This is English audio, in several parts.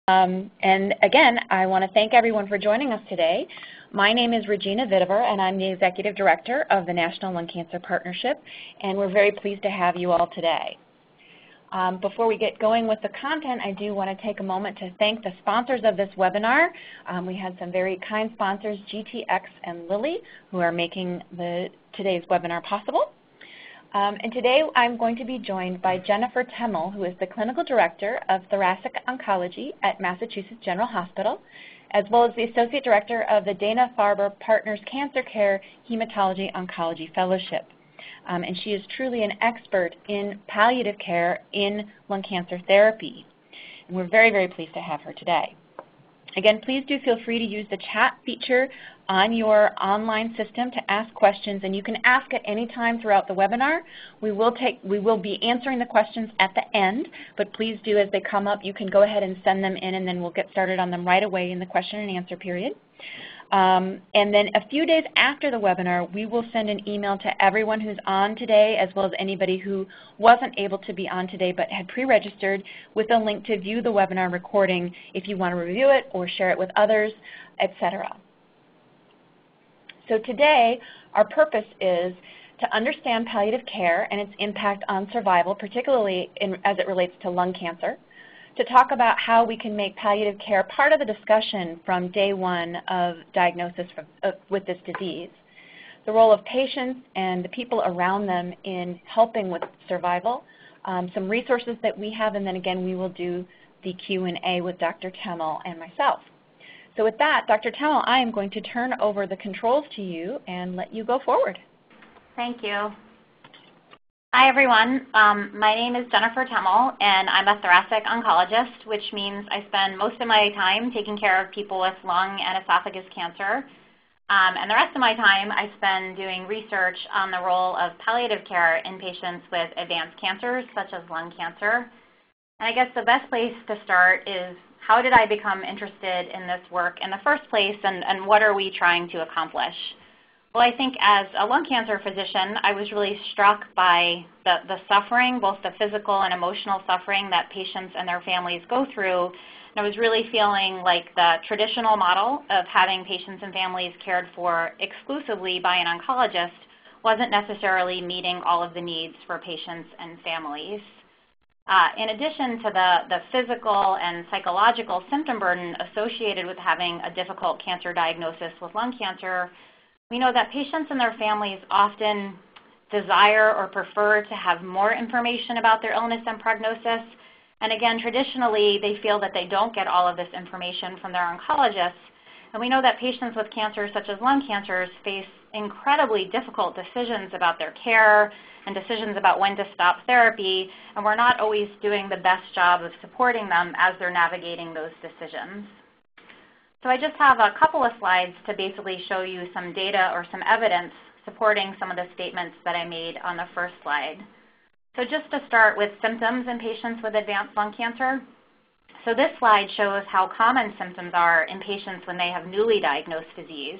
And again, I want to thank everyone for joining us today. My name is Regina Vitiver, and I'm the Executive Director of the National Lung Cancer Partnership, and we're very pleased to have you all today. Before we get going with the content, I do want to take a moment to thank the sponsors of this webinar. We had some very kind sponsors, GTX and Lilly, who are making today's webinar possible. And today I'm going to be joined by Jennifer Temel, who is the Clinical Director of Thoracic Oncology at Massachusetts General Hospital, as well as the Associate Director of the Dana-Farber Partners Cancer Care Hematology Oncology Fellowship. And she is truly an expert in palliative care in lung cancer therapy. And we're very, very pleased to have her today. Again, please do feel free to use the chat feature on your online system to ask questions, and you can ask at any time throughout the webinar. We will be answering the questions at the end, but please do, as they come up, you can go ahead and send them in, and then we'll get started on them right away in the question and answer period. And then a few days after the webinar, we will send an email to everyone who's on today, as well as anybody who wasn't able to be on today but had pre-registered, with a link to view the webinar recording if you want to review it or share it with others, etc. So today, our purpose is to understand palliative care and its impact on survival, particularly as it relates to lung cancer, to talk about how we can make palliative care part of the discussion from day one of diagnosis with this disease, the role of patients and the people around them in helping with survival, some resources that we have, and then again we will do the Q&A with Dr. Temel and myself. So with that, Dr. Temel, I am going to turn over the controls to you and let you go forward. Thank you. Hi, everyone. My name is Jennifer Temel, and I'm a thoracic oncologist, which means I spend most of my time taking care of people with lung and esophagus cancer. And the rest of my time I spend doing research on the role of palliative care in patients with advanced cancers, such as lung cancer. And I guess the best place to start is, how did I become interested in this work in the first place, and what are we trying to accomplish? Well, I think as a lung cancer physician, I was really struck by the suffering, both the physical and emotional suffering that patients and their families go through. And I was really feeling like the traditional model of having patients and families cared for exclusively by an oncologist wasn't necessarily meeting all of the needs for patients and families. In addition to the physical and psychological symptom burden associated with having a difficult cancer diagnosis with lung cancer, we know that patients and their families often desire or prefer to have more information about their illness and prognosis. And again, traditionally, they feel that they don't get all of this information from their oncologists. And we know that patients with cancers such as lung cancers face incredibly difficult decisions about their care and decisions about when to stop therapy, and we're not always doing the best job of supporting them as they're navigating those decisions. So I just have a couple of slides to basically show you some data or some evidence supporting some of the statements that I made on the first slide. So just to start with symptoms in patients with advanced lung cancer. So this slide shows how common symptoms are in patients when they have newly diagnosed disease.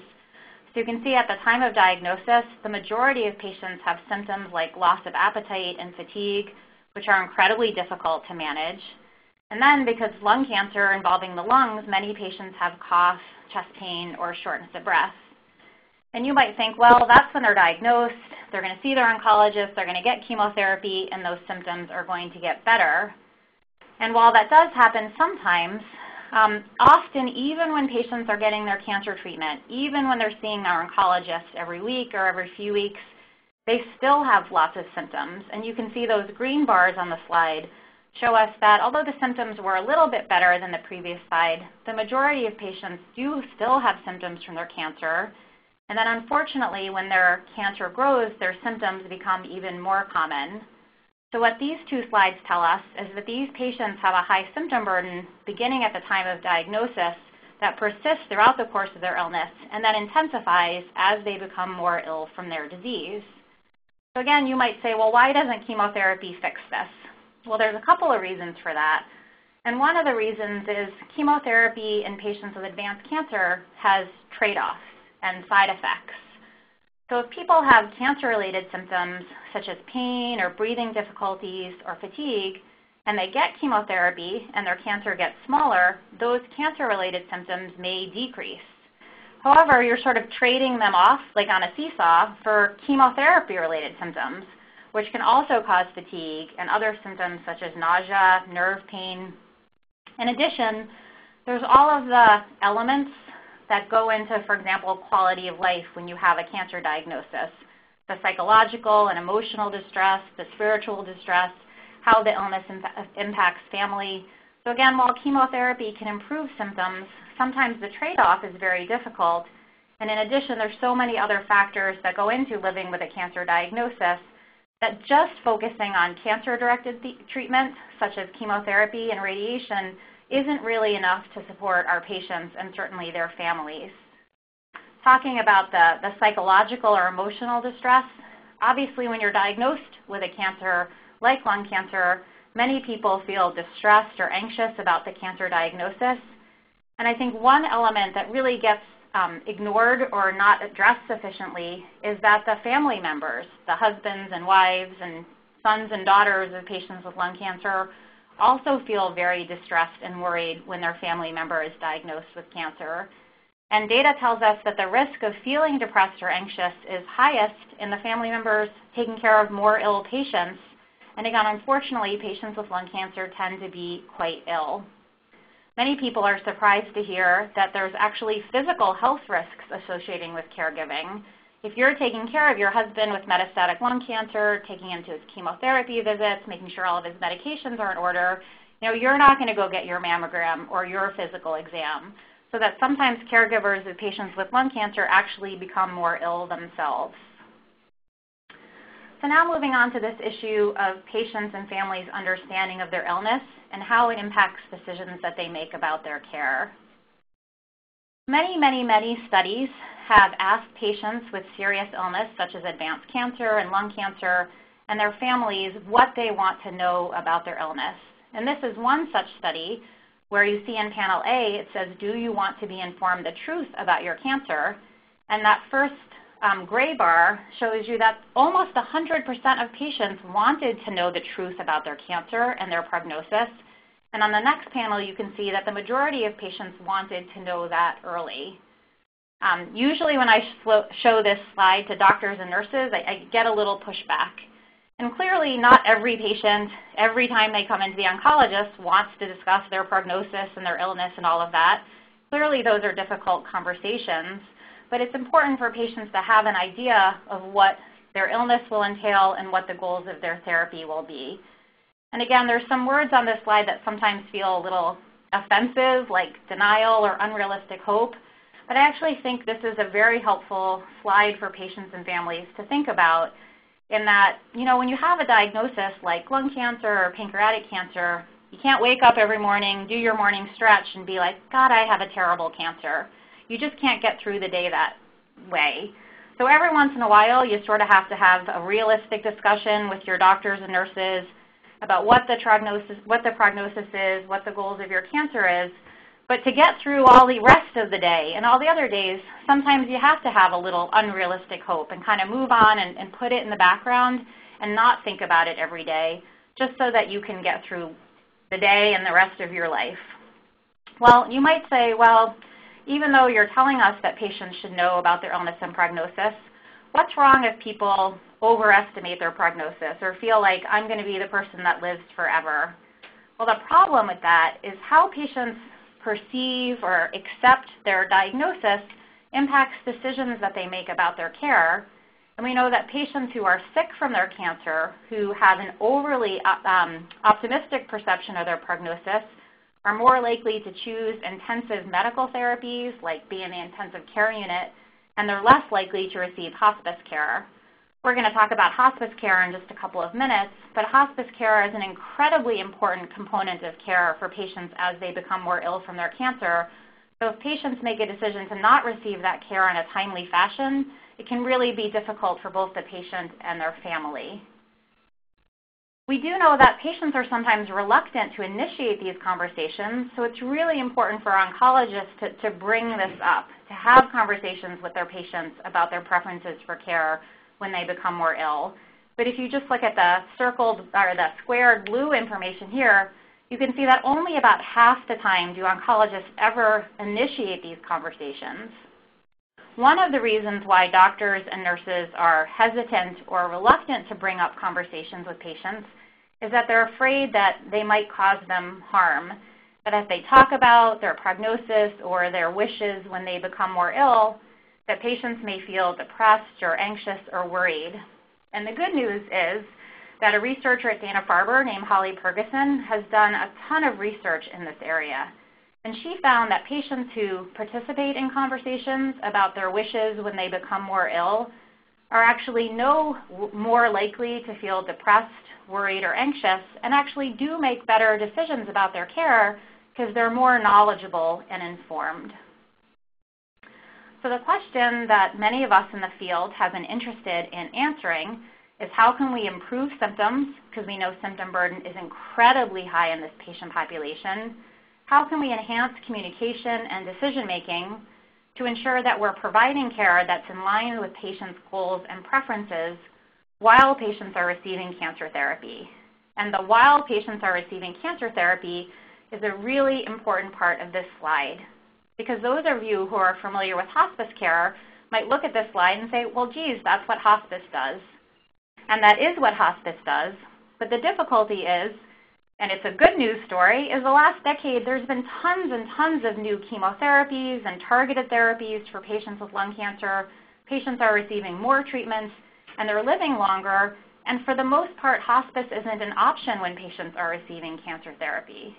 So you can see at the time of diagnosis, the majority of patients have symptoms like loss of appetite and fatigue, which are incredibly difficult to manage. And then, because lung cancer involving the lungs, many patients have cough, chest pain, or shortness of breath. And you might think, well, that's when they're diagnosed, they're going to see their oncologist, they're going to get chemotherapy, and those symptoms are going to get better. And while that does happen sometimes, often even when patients are getting their cancer treatment, even when they're seeing their oncologist every week or every few weeks, they still have lots of symptoms. And you can see those green bars on the slide show us that although the symptoms were a little bit better than the previous slide, the majority of patients do still have symptoms from their cancer. And then unfortunately, when their cancer grows, their symptoms become even more common. So what these two slides tell us is that these patients have a high symptom burden beginning at the time of diagnosis that persists throughout the course of their illness and then intensifies as they become more ill from their disease. So again, you might say, well, why doesn't chemotherapy fix this? Well, there's a couple of reasons for that. And one of the reasons is chemotherapy in patients with advanced cancer has trade-offs and side effects. So if people have cancer-related symptoms such as pain or breathing difficulties or fatigue, and they get chemotherapy and their cancer gets smaller, those cancer-related symptoms may decrease. However, you're sort of trading them off, like on a seesaw, for chemotherapy-related symptoms, which can also cause fatigue and other symptoms such as nausea, nerve pain. In addition, there's all of the elements that go into, for example, quality of life when you have a cancer diagnosis. The psychological and emotional distress, the spiritual distress, how the illness impacts family. So again, while chemotherapy can improve symptoms, sometimes the trade-off is very difficult. And in addition, there's so many other factors that go into living with a cancer diagnosis that just focusing on cancer-directed treatment, such as chemotherapy and radiation, isn't really enough to support our patients and certainly their families. Talking about the psychological or emotional distress, obviously when you're diagnosed with a cancer like lung cancer, many people feel distressed or anxious about the cancer diagnosis. And I think one element that really gets ignored or not addressed sufficiently is that the family members, the husbands and wives and sons and daughters of patients with lung cancer, also feel very distressed and worried when their family member is diagnosed with cancer. And data tells us that the risk of feeling depressed or anxious is highest in the family members taking care of more ill patients. And again, unfortunately, patients with lung cancer tend to be quite ill. Many people are surprised to hear that there's actually physical health risks associated with caregiving. If you're taking care of your husband with metastatic lung cancer, taking him to his chemotherapy visits, making sure all of his medications are in order, you're not going to go get your mammogram or your physical exam. So that sometimes caregivers of patients with lung cancer actually become more ill themselves. So now moving on to this issue of patients and families' understanding of their illness and how it impacts decisions that they make about their care. Many studies have asked patients with serious illness, such as advanced cancer and lung cancer, and their families what they want to know about their illness. And this is one such study where you see in panel A, it says, do you want to be informed the truth about your cancer? And that first gray bar shows you that almost 100% of patients wanted to know the truth about their cancer and their prognosis. And on the next panel, you can see that the majority of patients wanted to know that early. Usually when I show this slide to doctors and nurses, I get a little pushback. And clearly not every patient, every time they come into the oncologist, wants to discuss their prognosis and their illness and all of that. Clearly those are difficult conversations. But it's important for patients to have an idea of what their illness will entail and what the goals of their therapy will be. And again, there's some words on this slide that sometimes feel a little offensive, like denial or unrealistic hope. But I actually think this is a very helpful slide for patients and families to think about in that, when you have a diagnosis like lung cancer or pancreatic cancer, you can't wake up every morning, do your morning stretch, and be like, God, I have a terrible cancer. You just can't get through the day that way. So every once in a while, you sort of have to have a realistic discussion with your doctors and nurses about what the prognosis is, what the goals of your cancer is. But to get through all the rest of the day and all the other days, sometimes you have to have a little unrealistic hope and kind of move on and put it in the background and not think about it every day, just so that you can get through the day and the rest of your life. Well, you might say, well, even though you're telling us that patients should know about their illness and prognosis, what's wrong if people overestimate their prognosis or feel like I'm going to be the person that lives forever? Well, the problem with that is how patients perceive or accept their diagnosis impacts decisions that they make about their care. And we know that patients who are sick from their cancer, who have an overly optimistic perception of their prognosis, are more likely to choose intensive medical therapies like being in the intensive care unit, and they're less likely to receive hospice care. We're going to talk about hospice care in just a couple of minutes, but hospice care is an incredibly important component of care for patients as they become more ill from their cancer. So if patients make a decision to not receive that care in a timely fashion, it can really be difficult for both the patient and their family. We do know that patients are sometimes reluctant to initiate these conversations, so it's really important for oncologists to bring this up, to have conversations with their patients about their preferences for care when they become more ill. But if you just look at the circled or the squared blue information here, you can see that only about half the time do oncologists ever initiate these conversations. One of the reasons why doctors and nurses are hesitant or reluctant to bring up conversations with patients is that they're afraid that they might cause them harm, that if they talk about their prognosis or their wishes when they become more ill, that patients may feel depressed or anxious or worried. And the good news is that a researcher at Dana-Farber named Holly Ferguson has done a ton of research in this area. And she found that patients who participate in conversations about their wishes when they become more ill are actually no more likely to feel depressed, worried, or anxious, and actually do make better decisions about their care because they're more knowledgeable and informed. So the question that many of us in the field have been interested in answering is how can we improve symptoms, because we know symptom burden is incredibly high in this patient population. How can we enhance communication and decision-making to ensure that we're providing care that's in line with patients' goals and preferences while patients are receiving cancer therapy? And the while patients are receiving cancer therapy is a really important part of this slide, because those of you who are familiar with hospice care might look at this slide and say, well, geez, that's what hospice does. And that is what hospice does, but the difficulty is, and it's a good news story, is the last decade there's been tons and tons of new chemotherapies and targeted therapies for patients with lung cancer. Patients are receiving more treatments and they're living longer, and for the most part hospice isn't an option when patients are receiving cancer therapy.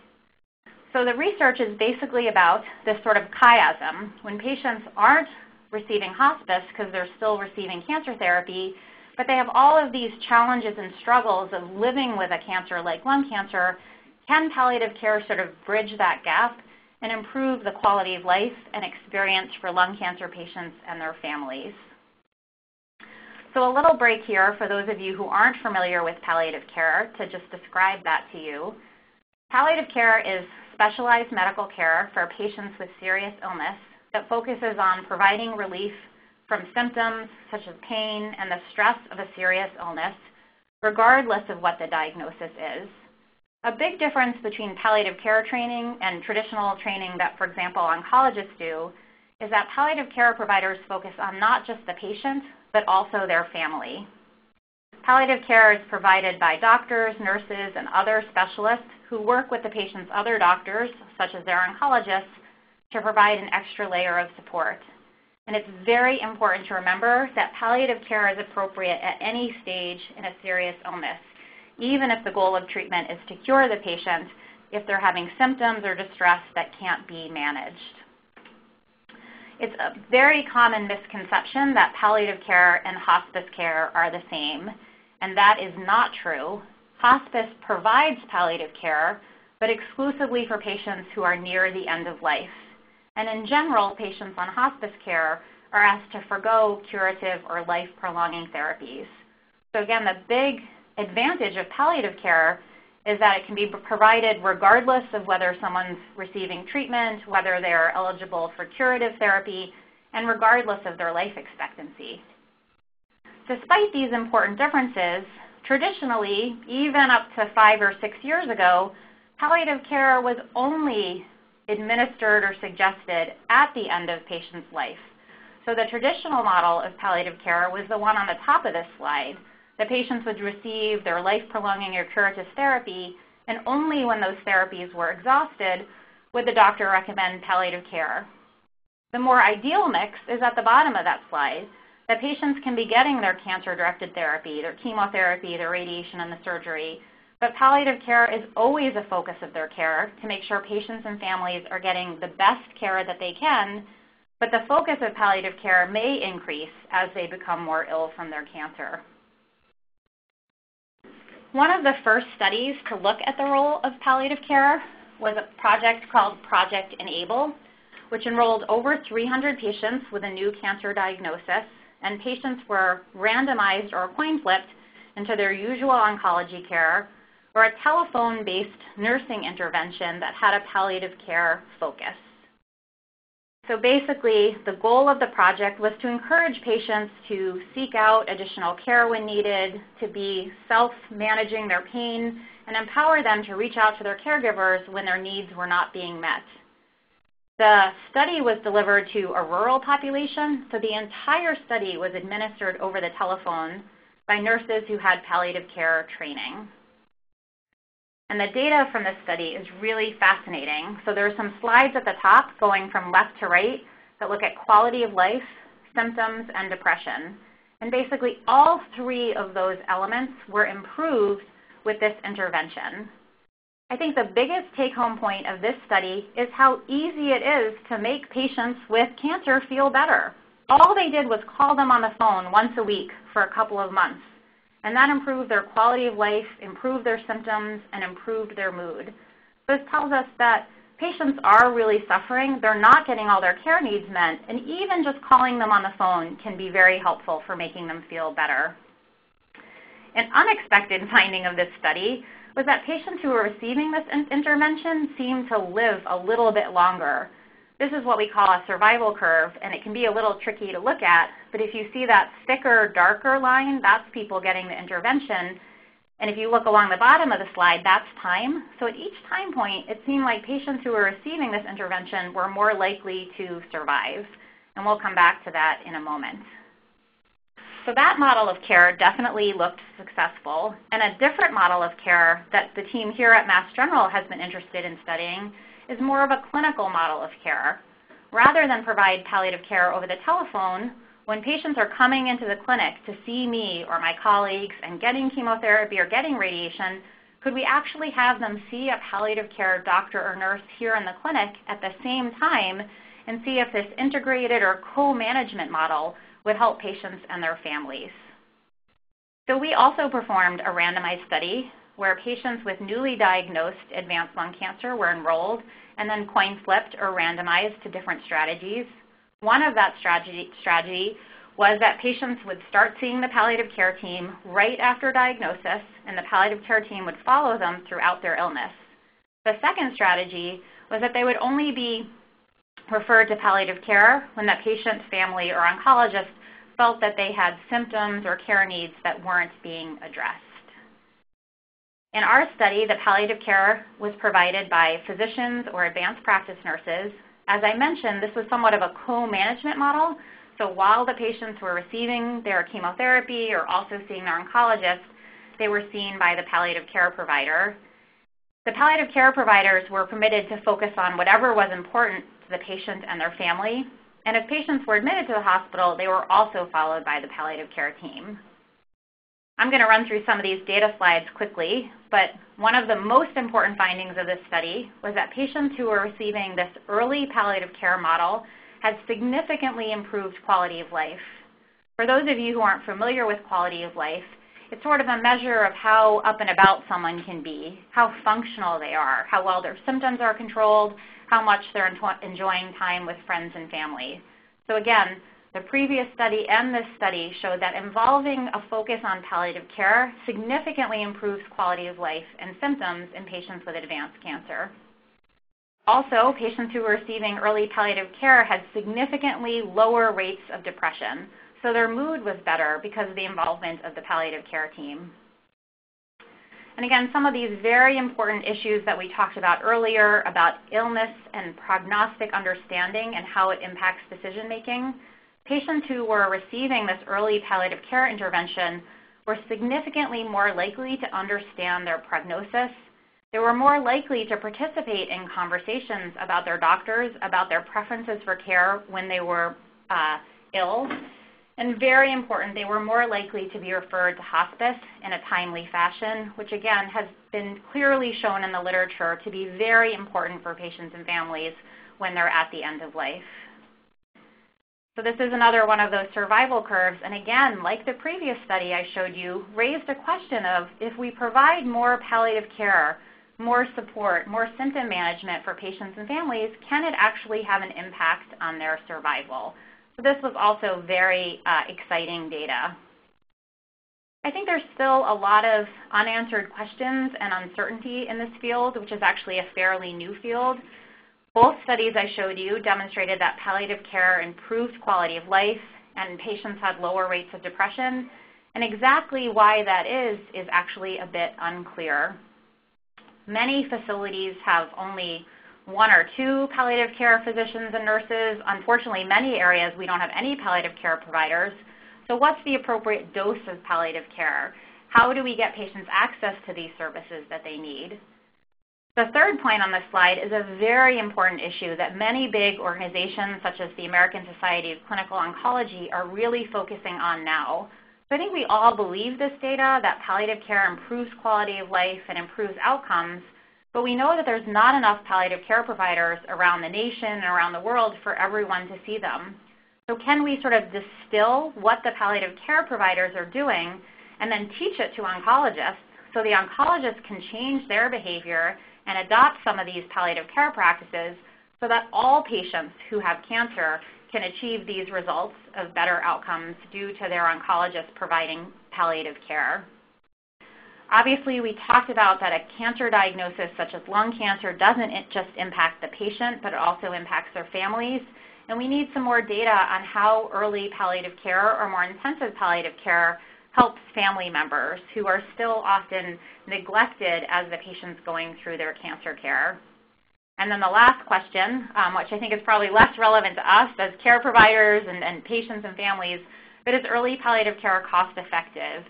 So the research is basically about this sort of chiasm. When patients aren't receiving hospice because they're still receiving cancer therapy, but they have all of these challenges and struggles of living with a cancer like lung cancer, can palliative care sort of bridge that gap and improve the quality of life and experience for lung cancer patients and their families? So a little break here for those of you who aren't familiar with palliative care to just describe that to you. Palliative care is specialized medical care for patients with serious illness that focuses on providing relief from symptoms such as pain and the stress of a serious illness, regardless of what the diagnosis is. A big difference between palliative care training and traditional training that, for example, oncologists do is that palliative care providers focus on not just the patient, but also their family. Palliative care is provided by doctors, nurses, and other specialists who work with the patient's other doctors, such as their oncologists, to provide an extra layer of support. And it's very important to remember that palliative care is appropriate at any stage in a serious illness, even if the goal of treatment is to cure the patient if they're having symptoms or distress that can't be managed. It's a very common misconception that palliative care and hospice care are the same, and that is not true. Hospice provides palliative care, but exclusively for patients who are near the end of life. And in general, patients on hospice care are asked to forgo curative or life-prolonging therapies. So again, the big advantage of palliative care is that it can be provided regardless of whether someone's receiving treatment, whether they're eligible for curative therapy, and regardless of their life expectancy. Despite these important differences, traditionally, even up to 5 or 6 years ago, palliative care was only administered or suggested at the end of patient's life. So the traditional model of palliative care was the one on the top of this slide. The patients would receive their life-prolonging or curative therapy, and only when those therapies were exhausted would the doctor recommend palliative care. The more ideal mix is at the bottom of that slide, that patients can be getting their cancer-directed therapy, their chemotherapy, their radiation, and the surgery, but palliative care is always a focus of their care to make sure patients and families are getting the best care that they can, but the focus of palliative care may increase as they become more ill from their cancer. One of the first studies to look at the role of palliative care was a project called Project Enable, which enrolled over 300 patients with a new cancer diagnosis, and patients were randomized or coin-flipped into their usual oncology care or a telephone-based nursing intervention that had a palliative care focus. So basically, the goal of the project was to encourage patients to seek out additional care when needed, to be self-managing their pain, and empower them to reach out to their caregivers when their needs were not being met. The study was delivered to a rural population, so the entire study was administered over the telephone by nurses who had palliative care training. And the data from this study is really fascinating. So there are some slides at the top going from left to right that look at quality of life, symptoms, and depression. And basically all three of those elements were improved with this intervention. I think the biggest take-home point of this study is how easy it is to make patients with cancer feel better. All they did was call them on the phone once a week for a couple of months. And that improved their quality of life, improved their symptoms, and improved their mood. This tells us that patients are really suffering. They're not getting all their care needs met, and even just calling them on the phone can be very helpful for making them feel better. An unexpected finding of this study was that patients who were receiving this intervention seemed to live a little bit longer. This is what we call a survival curve, and it can be a little tricky to look at, but if you see that thicker, darker line, that's people getting the intervention. And if you look along the bottom of the slide, that's time. So at each time point, it seemed like patients who were receiving this intervention were more likely to survive. And we'll come back to that in a moment. So that model of care definitely looked successful. And a different model of care that the team here at Mass General has been interested in studying is more of a clinical model of care. Rather than provide palliative care over the telephone, when patients are coming into the clinic to see me or my colleagues and getting chemotherapy or getting radiation, could we actually have them see a palliative care doctor or nurse here in the clinic at the same time and see if this integrated or co-management model would help patients and their families? So we also performed a randomized study where patients with newly diagnosed advanced lung cancer were enrolled and then coin flipped or randomized to different strategies. One of that strategy was that patients would start seeing the palliative care team right after diagnosis, and the palliative care team would follow them throughout their illness. The second strategy was that they would only be referred to palliative care when the patient's family or oncologist felt that they had symptoms or care needs that weren't being addressed. In our study, the palliative care was provided by physicians or advanced practice nurses. As I mentioned, this was somewhat of a co-management model. So while the patients were receiving their chemotherapy or also seeing their oncologist, they were seen by the palliative care provider. The palliative care providers were permitted to focus on whatever was important to the patient and their family. And if patients were admitted to the hospital, they were also followed by the palliative care team. I'm going to run through some of these data slides quickly, but one of the most important findings of this study was that patients who were receiving this early palliative care model had significantly improved quality of life. For those of you who aren't familiar with quality of life, it's sort of a measure of how up and about someone can be, how functional they are, how well their symptoms are controlled, how much they're enjoying time with friends and family. So again, the previous study and this study showed that involving a focus on palliative care significantly improves quality of life and symptoms in patients with advanced cancer. Also, patients who were receiving early palliative care had significantly lower rates of depression, so their mood was better because of the involvement of the palliative care team. And again, some of these very important issues that we talked about earlier about illness and prognostic understanding and how it impacts decision-making, patients who were receiving this early palliative care intervention were significantly more likely to understand their prognosis. They were more likely to participate in conversations about their doctors, about their preferences for care when they were ill. And very important, they were more likely to be referred to hospice in a timely fashion, which again has been clearly shown in the literature to be very important for patients and families when they're at the end of life. So this is another one of those survival curves, and again, like the previous study I showed you, raised a question of if we provide more palliative care, more support, more symptom management for patients and families, can it actually have an impact on their survival? So this was also very exciting data. I think there's still a lot of unanswered questions and uncertainty in this field, which is actually a fairly new field. Both studies I showed you demonstrated that palliative care improved quality of life and patients had lower rates of depression. And exactly why that is actually a bit unclear. Many facilities have only 1 or 2 palliative care physicians and nurses. Unfortunately, many areas we don't have any palliative care providers. So what's the appropriate dose of palliative care? How do we get patients access to these services that they need? The third point on this slide is a very important issue that many big organizations, such as the American Society of Clinical Oncology, are really focusing on now. So I think we all believe this data, that palliative care improves quality of life and improves outcomes, but we know that there's not enough palliative care providers around the nation and around the world for everyone to see them. So can we sort of distill what the palliative care providers are doing and then teach it to oncologists so the oncologists can change their behavior and adopt some of these palliative care practices so that all patients who have cancer can achieve these results of better outcomes due to their oncologist providing palliative care. Obviously, we talked about that a cancer diagnosis such as lung cancer doesn't just impact the patient, but it also impacts their families. And we need some more data on how early palliative care or more intensive palliative care helps family members who are still often neglected as the patient's going through their cancer care. And then the last question, which I think is probably less relevant to us as care providers and patients and families, but is early palliative care cost effective?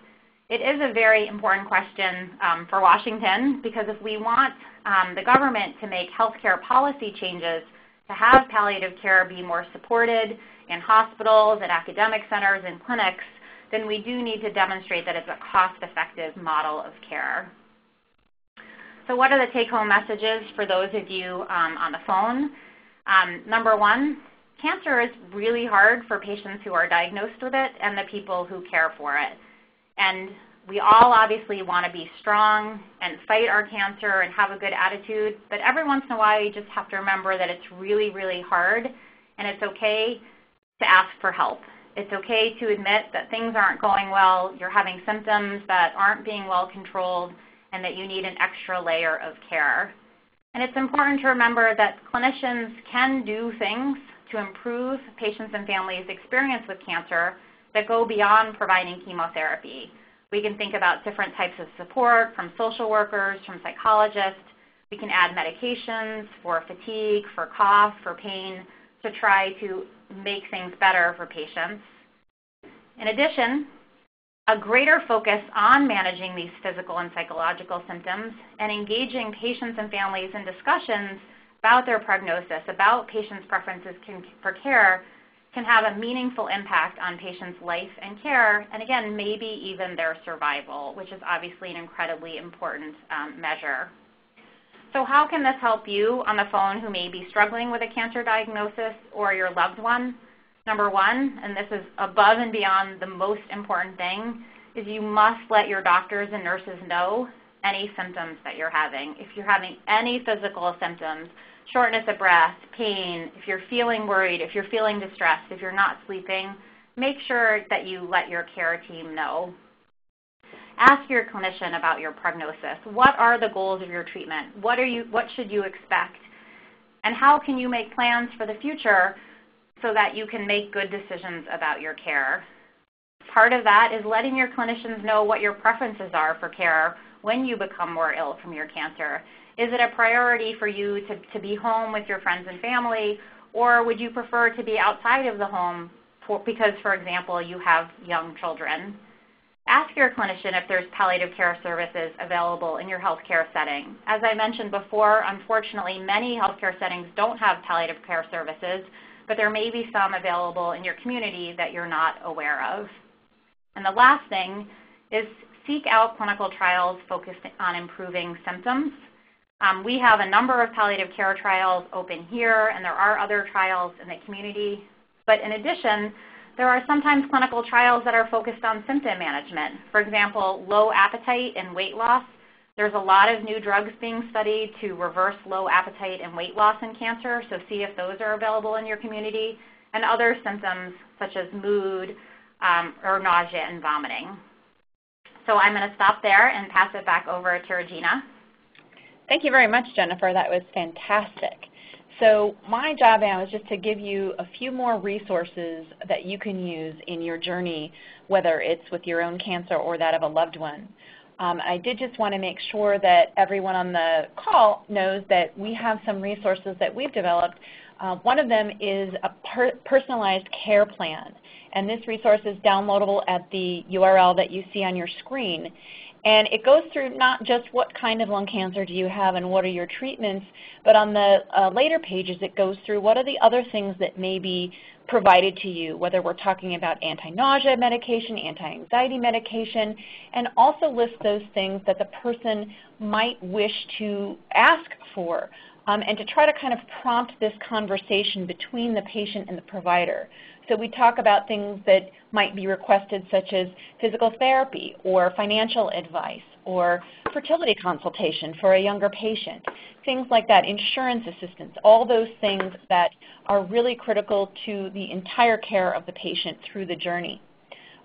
It is a very important question for Washington because if we want the government to make healthcare policy changes to have palliative care be more supported in hospitals, at academic centers, and clinics, then we do need to demonstrate that it's a cost-effective model of care. So what are the take-home messages for those of you on the phone? Number 1, cancer is really hard for patients who are diagnosed with it and the people who care for it. And we all obviously want to be strong and fight our cancer and have a good attitude, but every once in a while you just have to remember that it's really, really hard, and it's okay to ask for help. It's okay to admit that things aren't going well, you're having symptoms that aren't being well controlled, and that you need an extra layer of care. And it's important to remember that clinicians can do things to improve patients' and families' experience with cancer that go beyond providing chemotherapy. We can think about different types of support from social workers, from psychologists. We can add medications for fatigue, for cough, for pain, to try to make things better for patients. In addition, a greater focus on managing these physical and psychological symptoms and engaging patients and families in discussions about their prognosis, about patients' preferences for care, can have a meaningful impact on patients' life and care, and again, maybe even their survival, which is obviously an incredibly important measure. So how can this help you on the phone who may be struggling with a cancer diagnosis or your loved one? Number 1, and this is above and beyond the most important thing, is you must let your doctors and nurses know any symptoms that you're having. If you're having any physical symptoms, shortness of breath, pain, if you're feeling worried, if you're feeling distressed, if you're not sleeping, make sure that you let your care team know. Ask your clinician about your prognosis. What are the goals of your treatment? What should you expect? And how can you make plans for the future so that you can make good decisions about your care? Part of that is letting your clinicians know what your preferences are for care when you become more ill from your cancer. Is it a priority for you to be home with your friends and family, or would you prefer to be outside of the home because, for example, you have young children? Ask your clinician if there's palliative care services available in your healthcare setting. As I mentioned before, unfortunately, many healthcare settings don't have palliative care services, but there may be some available in your community that you're not aware of. And the last thing is seek out clinical trials focused on improving symptoms. We have a number of palliative care trials open here, and there are other trials in the community. But in addition, there are sometimes clinical trials that are focused on symptom management. For example, low appetite and weight loss. There's a lot of new drugs being studied to reverse low appetite and weight loss in cancer, so see if those are available in your community, and other symptoms such as mood or nausea and vomiting. So I'm going to stop there and pass it back over to Regina. Thank you very much, Jennifer. That was fantastic. So my job now is just to give you a few more resources that you can use in your journey, whether it's with your own cancer or that of a loved one. I did just want to make sure that everyone on the call knows that we have some resources that we've developed. One of them is a personalized care plan, and this resource is downloadable at the URL that you see on your screen. And it goes through not just what kind of lung cancer do you have and what are your treatments, but on the later pages it goes through what are the other things that may be provided to you, whether we're talking about anti-nausea medication, anti-anxiety medication, and also lists those things that the person might wish to ask for, and to try to kind of prompt this conversation between the patient and the provider. So we talk about things that might be requested, such as physical therapy or financial advice or fertility consultation for a younger patient, things like that, insurance assistance, all those things that are really critical to the entire care of the patient through the journey.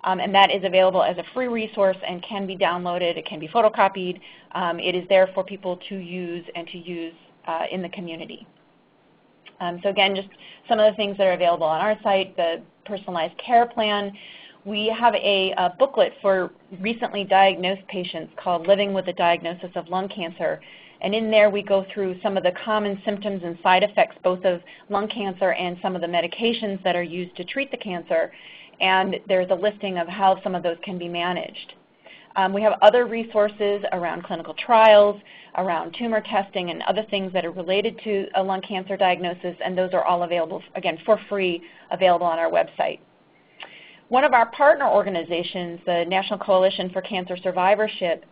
And that is available as a free resource and can be downloaded. It can be photocopied. It is there for people to use and to use in the community. So again, just some of the things that are available on our site, the personalized care plan. We have a booklet for recently diagnosed patients called Living with a Diagnosis of Lung Cancer. And in there we go through some of the common symptoms and side effects both of lung cancer and some of the medications that are used to treat the cancer. And there's a listing of how some of those can be managed. We have other resources around clinical trials, around tumor testing, and other things that are related to a lung cancer diagnosis, and those are all available, again, for free, available on our website. One of our partner organizations, the National Coalition for Cancer Survivorship,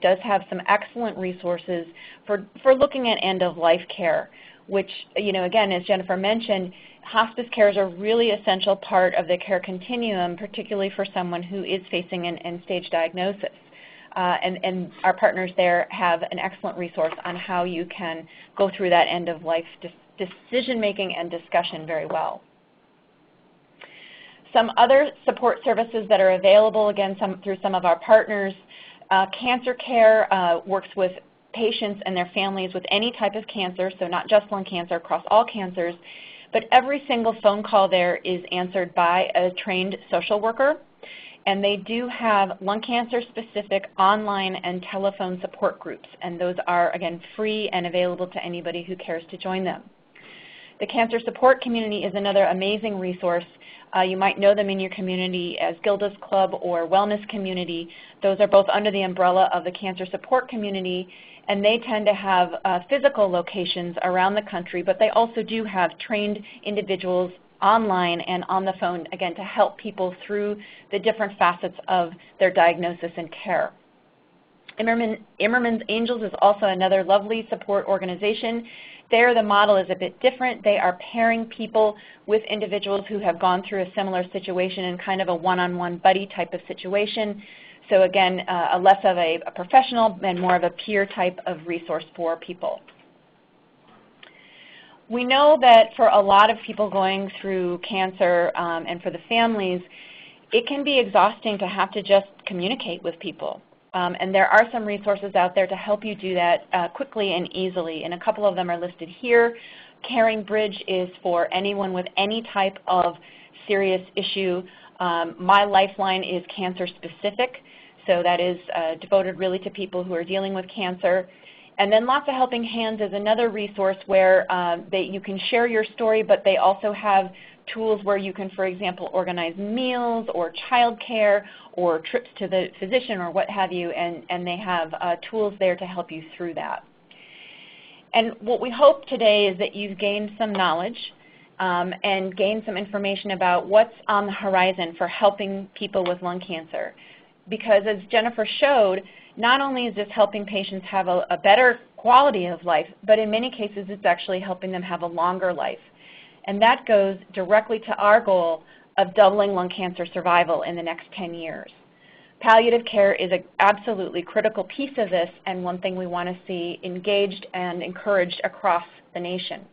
does have some excellent resources for looking at end-of-life care, which, again, as Jennifer mentioned, hospice care is a really essential part of the care continuum, particularly for someone who is facing an end-stage diagnosis. And our partners there have an excellent resource on how you can go through that end-of-life decision-making and discussion very well. Some other support services that are available, again, through some of our partners. Cancer Care works with patients and their families with any type of cancer, so not just lung cancer, across all cancers. But every single phone call there is answered by a trained social worker. And they do have lung cancer-specific online and telephone support groups. And those are, again, free and available to anybody who cares to join them. The Cancer Support Community is another amazing resource. You might know them in your community as Gilda's Club or Wellness Community. Those are both under the umbrella of the Cancer Support Community, and they tend to have physical locations around the country, but they also do have trained individuals online and on the phone, again, to help people through the different facets of their diagnosis and care. Immerman's Angels is also another lovely support organization. There, the model is a bit different. They are pairing people with individuals who have gone through a similar situation in kind of a one-on-one buddy type of situation. So again, less of a professional and more of a peer type of resource for people. We know that for a lot of people going through cancer and for the families, it can be exhausting to have to just communicate with people. And there are some resources out there to help you do that quickly and easily, and a couple of them are listed here. Caring Bridge is for anyone with any type of serious issue. My Lifeline is cancer specific, so that is devoted really to people who are dealing with cancer. And then Lots of Helping Hands is another resource where you can share your story, but they also have tools where you can, for example, organize meals or childcare or trips to the physician or what have you, and they have tools there to help you through that. And what we hope today is that you've gained some knowledge and gained some information about what's on the horizon for helping people with lung cancer. Because as Jennifer showed, not only is this helping patients have a better quality of life, but in many cases it's actually helping them have a longer life. And that goes directly to our goal of doubling lung cancer survival in the next 10 years. Palliative care is an absolutely critical piece of this and one thing we want to see engaged and encouraged across the nation.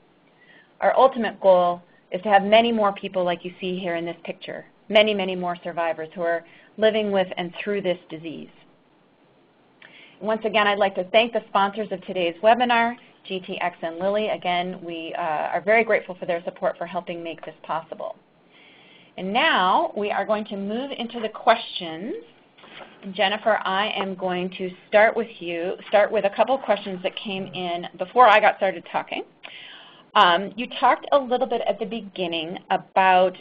Our ultimate goal is to have many more people like you see here in this picture, many, many more survivors who are living with and through this disease. Once again, I'd like to thank the sponsors of today's webinar, GTX, and Lily. Again, we are very grateful for their support for helping make this possible. And now we are going to move into the questions. Jennifer, I am going to start with a couple of questions that came in before I got started talking. You talked a little bit at the beginning about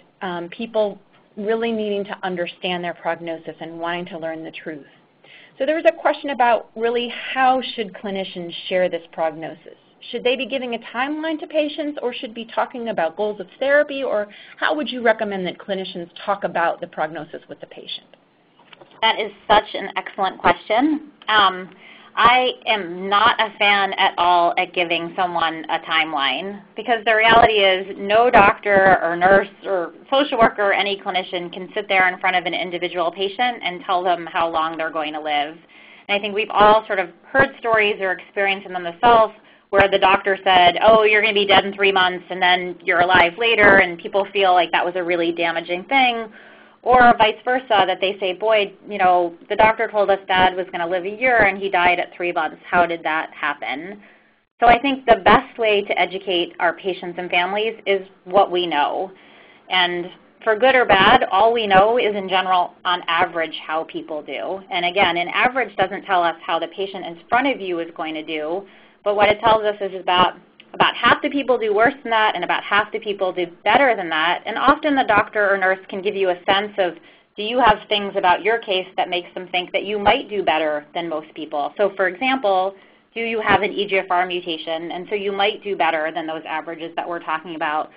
people really needing to understand their prognosis and wanting to learn the truth. So there was a question about really how should clinicians share this prognosis? Should they be giving a timeline to patients, or should be talking about goals of therapy, or how would you recommend that clinicians talk about the prognosis with the patient? That is such an excellent question. I am not a fan at all at giving someone a timeline, because the reality is no doctor or nurse or social worker or any clinician can sit there in front of an individual patient and tell them how long they're going to live. And I think we've all sort of heard stories or experienced them themselves where the doctor said, oh, you're going to be dead in 3 months, and then you're alive later, and people feel like that was a really damaging thing. Or vice versa, that they say, boy, you know, the doctor told us Dad was going to live a year and he died at 3 months. How did that happen? So I think the best way to educate our patients and families is what we know. And for good or bad, all we know is in general, on average, how people do. And again, an average doesn't tell us how the patient in front of you is going to do, but what it tells us is about half the people do worse than that and about half the people do better than that. And often the doctor or nurse can give you a sense of, do you have things about your case that makes them think that you might do better than most people? So for example, do you have an EGFR mutation, and so you might do better than those averages that we're talking about?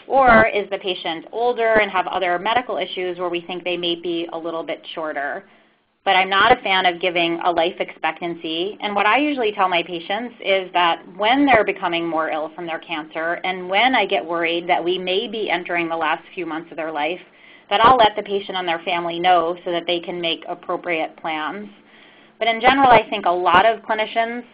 Or is the patient older and have other medical issues where we think they may be a little bit shorter? But I'm not a fan of giving a life expectancy. And what I usually tell my patients is that when they're becoming more ill from their cancer, and when I get worried that we may be entering the last few months of their life, that I'll let the patient and their family know so that they can make appropriate plans. But in general, I think a lot of clinicians,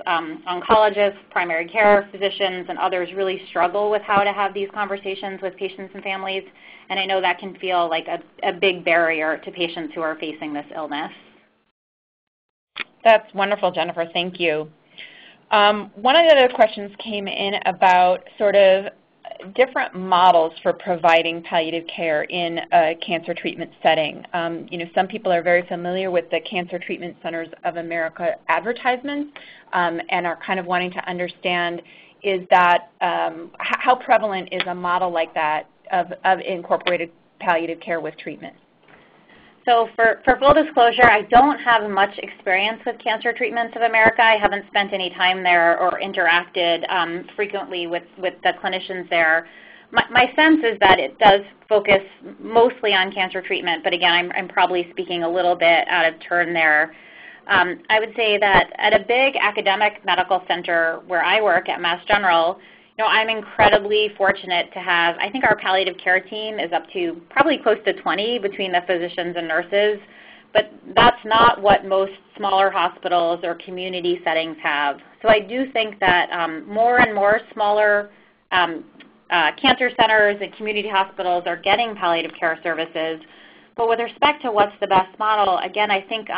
oncologists, primary care physicians, and others really struggle with how to have these conversations with patients and families. And I know that can feel like a big barrier to patients who are facing this illness. That's wonderful, Jennifer. Thank you. One of the other questions came in about sort of different models for providing palliative care in a cancer treatment setting. You know, some people are very familiar with the Cancer Treatment Centers of America advertisements and are kind of wanting to understand is that how prevalent is a model like that of incorporated palliative care with treatment? So for full disclosure, I don't have much experience with Cancer Treatments of America. I haven't spent any time there or interacted frequently with the clinicians there. My sense is that it does focus mostly on cancer treatment, but again, I'm probably speaking a little bit out of turn there. I would say that at a big academic medical center where I work at Mass General, you know, I'm incredibly fortunate to have, I think our palliative care team is up to probably close to 20 between the physicians and nurses, but that's not what most smaller hospitals or community settings have. So I do think that more and more smaller cancer centers and community hospitals are getting palliative care services. But with respect to what's the best model, again, I think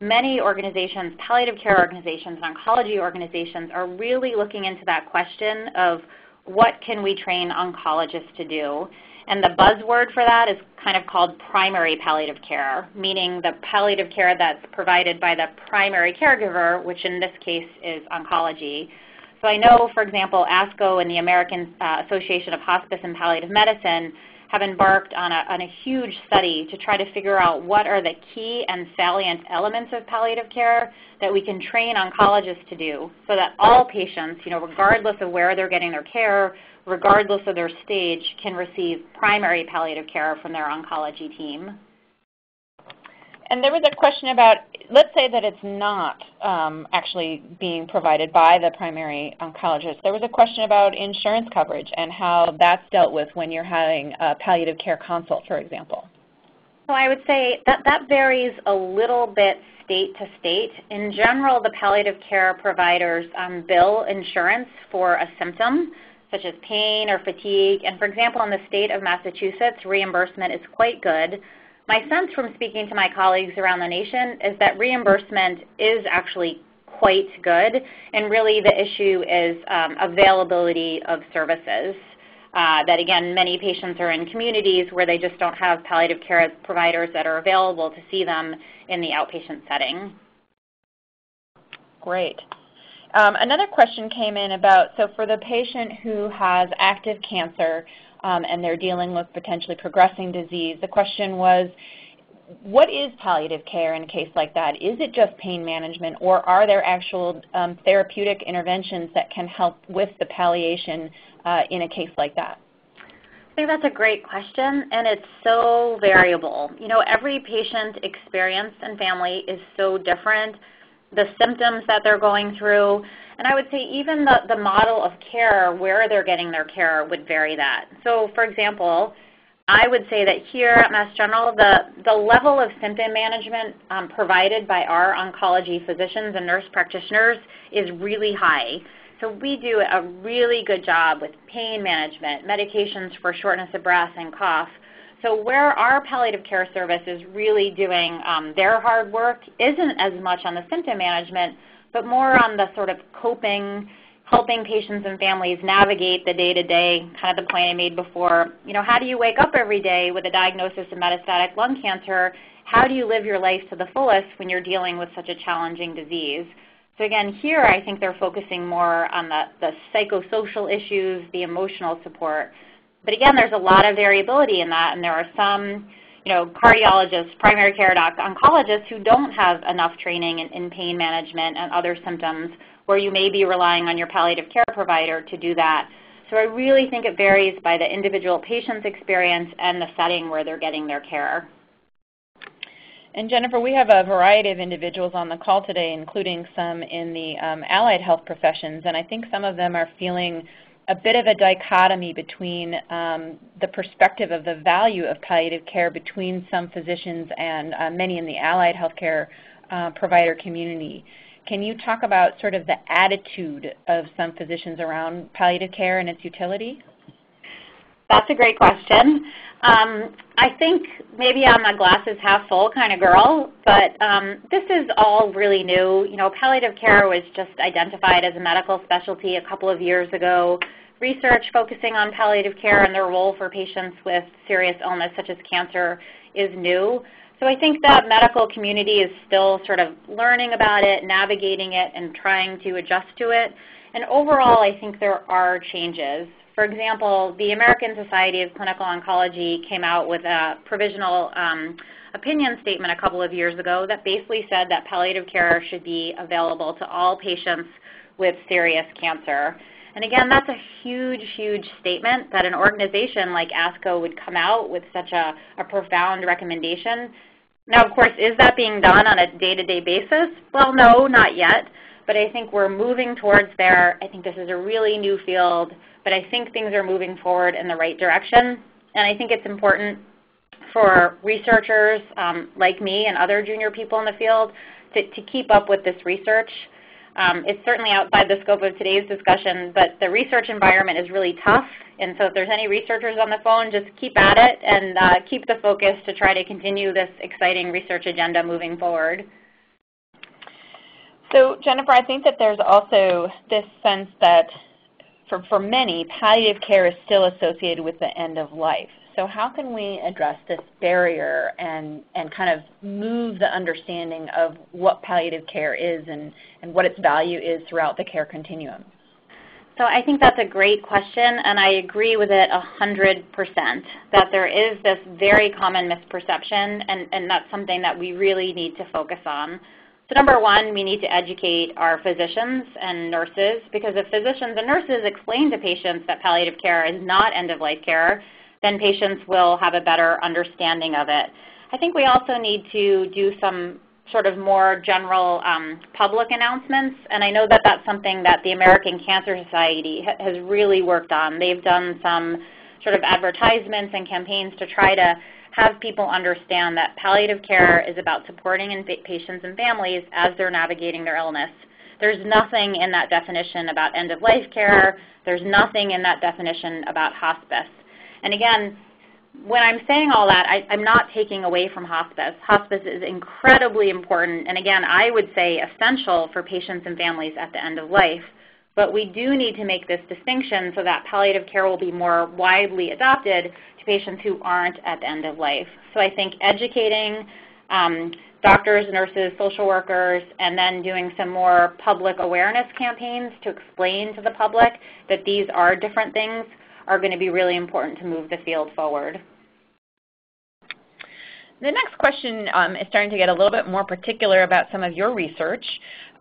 many organizations, palliative care organizations, and oncology organizations are really looking into that question of what can we train oncologists to do. And the buzzword for that is kind of called primary palliative care, meaning the palliative care that's provided by the primary caregiver, which in this case is oncology. So I know, for example, ASCO and the American Association of Hospice and Palliative Medicine have embarked on a huge study to try to figure out what are the key and salient elements of palliative care that we can train oncologists to do so that all patients, you know, regardless of where they're getting their care, regardless of their stage, can receive primary palliative care from their oncology team. And there was a question about, let's say that it's not actually being provided by the primary oncologist. There was a question about insurance coverage and how that's dealt with when you're having a palliative care consult, for example. So I would say that varies a little bit state to state. In general, the palliative care providers bill insurance for a symptom, such as pain or fatigue. And for example, in the state of Massachusetts, reimbursement is quite good. My sense from speaking to my colleagues around the nation is that reimbursement is actually quite good, and really the issue is availability of services. That again, many patients are in communities where they just don't have palliative care providers that are available to see them in the outpatient setting. Great. Another question came in about, so for the patient who has active cancer and they're dealing with potentially progressing disease, the question was, what is palliative care in a case like that? Is it just pain management, or are there actual therapeutic interventions that can help with the palliation in a case like that? I think that's a great question, and it's so variable. You know, every patient experience and family is so different. The symptoms that they're going through, and I would say even the model of care, where they're getting their care, would vary that. So for example, I would say that here at Mass General, the level of symptom management provided by our oncology physicians and nurse practitioners is really high. So we do a really good job with pain management, medications for shortness of breath and cough. So where our palliative care service is really doing their hard work isn't as much on the symptom management, but more on the sort of coping, helping patients and families navigate the day-to-day, kind of the point I made before. You know, how do you wake up every day with a diagnosis of metastatic lung cancer? How do you live your life to the fullest when you're dealing with such a challenging disease? So again, here I think they're focusing more on the psychosocial issues, the emotional support. But again, there's a lot of variability in that, and there are some, you know, cardiologists, primary care oncologists who don't have enough training in pain management and other symptoms, where you may be relying on your palliative care provider to do that. So I really think it varies by the individual patient's experience and the setting where they're getting their care. And Jennifer, we have a variety of individuals on the call today, including some in the allied health professions, and I think some of them are feeling a bit of a dichotomy between the perspective of the value of palliative care between some physicians and many in the allied healthcare provider community. Can you talk about sort of the attitude of some physicians around palliative care and its utility? That's a great question. I think maybe I'm a glasses half full kind of girl, but this is all really new. You know, palliative care was just identified as a medical specialty a couple of years ago. Research focusing on palliative care and their role for patients with serious illness such as cancer is new. So I think that medical community is still sort of learning about it, navigating it, and trying to adjust to it. And overall, I think there are changes. For example, the American Society of Clinical Oncology came out with a provisional opinion statement a couple of years ago that basically said that palliative care should be available to all patients with serious cancer. And again, that's a huge, huge statement that an organization like ASCO would come out with such a profound recommendation. Now, of course, is that being done on a day-to-day basis? Well, no, not yet. But I think we're moving towards there. I think this is a really new field, but I think things are moving forward in the right direction. And I think it's important for researchers like me and other junior people in the field to keep up with this research. It's certainly outside the scope of today's discussion, but the research environment is really tough. And so if there's any researchers on the phone, just keep at it and keep the focus to try to continue this exciting research agenda moving forward. So Jennifer, I think that there's also this sense that for many, palliative care is still associated with the end of life. So how can we address this barrier and kind of move the understanding of what palliative care is and what its value is throughout the care continuum? So I think that's a great question, and I agree with it 100%, that there is this very common misperception, and that's something that we really need to focus on. So number one, we need to educate our physicians and nurses, because if physicians and nurses explain to patients that palliative care is not end-of-life care, then patients will have a better understanding of it. I think we also need to do some sort of more general public announcements, and I know that that's something that the American Cancer Society has really worked on. They've done some sort of advertisements and campaigns to try to have people understand that palliative care is about supporting patients and families as they're navigating their illness. There's nothing in that definition about end-of-life care. There's nothing in that definition about hospice. And again, when I'm saying all that, I'm not taking away from hospice. Hospice is incredibly important, and again, I would say essential for patients and families at the end of life. But we do need to make this distinction so that palliative care will be more widely adopted to patients who aren't at the end of life. So I think educating doctors, nurses, social workers, and then doing some more public awareness campaigns to explain to the public that these are different things are going to be really important to move the field forward. The next question is starting to get a little bit more particular about some of your research.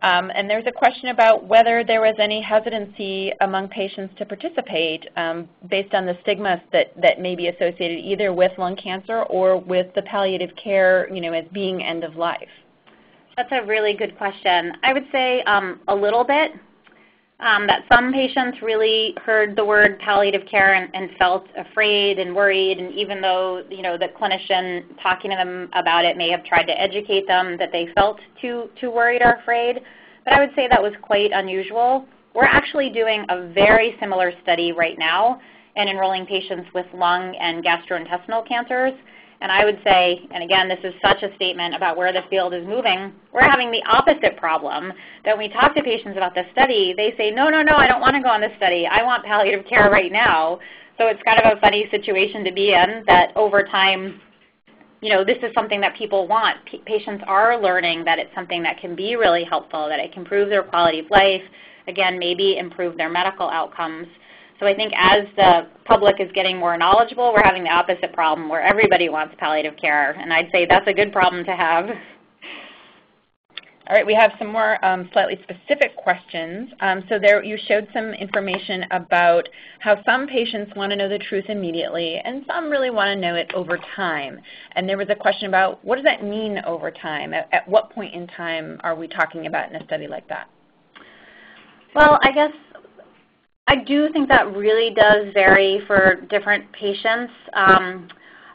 And there's a question about whether there was any hesitancy among patients to participate based on the stigmas that may be associated either with lung cancer or with the palliative care, as being end of life. That's a really good question. I would say a little bit. That some patients really heard the word palliative care and felt afraid and worried, and even though the clinician talking to them about it may have tried to educate them, that they felt too worried or afraid. But I would say that was quite unusual. We're actually doing a very similar study right now and enrolling patients with lung and gastrointestinal cancers. And I would say, and again, this is such a statement about where the field is moving, we're having the opposite problem. That when we talk to patients about this study, they say, no, I don't want to go on this study. I want palliative care right now. So it's kind of a funny situation to be in that over time, this is something that people want. Patients are learning that it's something that can be really helpful, that it can improve their quality of life, again, maybe improve their medical outcomes. So I think as the public is getting more knowledgeable, we're having the opposite problem where everybody wants palliative care, and I'd say that's a good problem to have. All right, we have some more slightly specific questions. So there you showed some information about how some patients want to know the truth immediately and some really want to know it over time. And there was a question about what does that mean over time? At what point in time are we talking about in a study like that? Well, I guess I do think that really does vary for different patients.